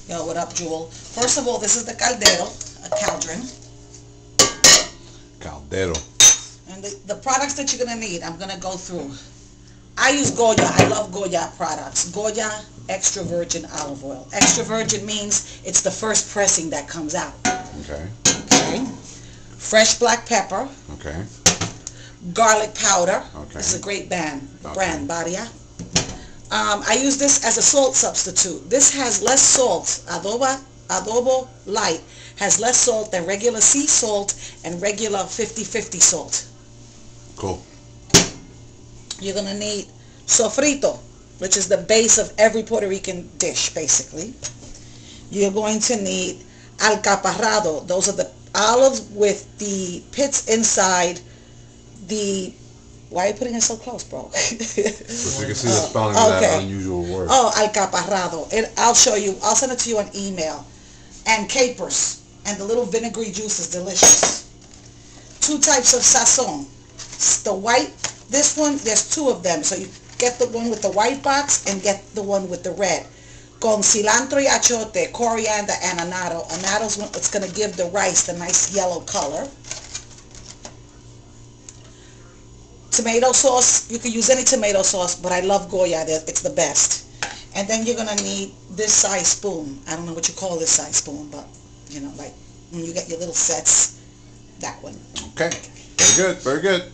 Yo, what up, Jewel? First of all, this is the caldero, a cauldron. Caldero. And the products that you're going to need, I'm going to go through. I use Goya. I love Goya products. Goya extra virgin olive oil. Extra virgin means it's the first pressing that comes out. Okay. Okay. Fresh black pepper. Okay. Garlic powder. Okay. This is a great brand, Okay. Badia. I use this as a salt substitute. This has less salt. Adobo Light has less salt than regular sea salt and regular 50-50 salt. Cool. You're going to need sofrito, which is the base of every Puerto Rican dish, basically. You're going to need alcaparrado. Those are the olives with the pits inside the... Why are you putting it so close, bro? So you can see the spelling of that unusual word. Oh, alcaparrado. I'll show you. I'll send it to you on email. And capers. And the little vinegary juice is delicious. 2 types of sazon. The white, this one, there's 2 of them. So you get the one with the white box and get the one with the red. Con cilantro y achote, coriander, and annatto. Annatto's what's going to give the rice the nice yellow color. Tomato sauce, you can use any tomato sauce, but I love Goya, it's the best. And then you're going to need this size spoon. I don't know what you call this size spoon, but, you know, like when you get your little sets, that one. Okay. Very good. Very good.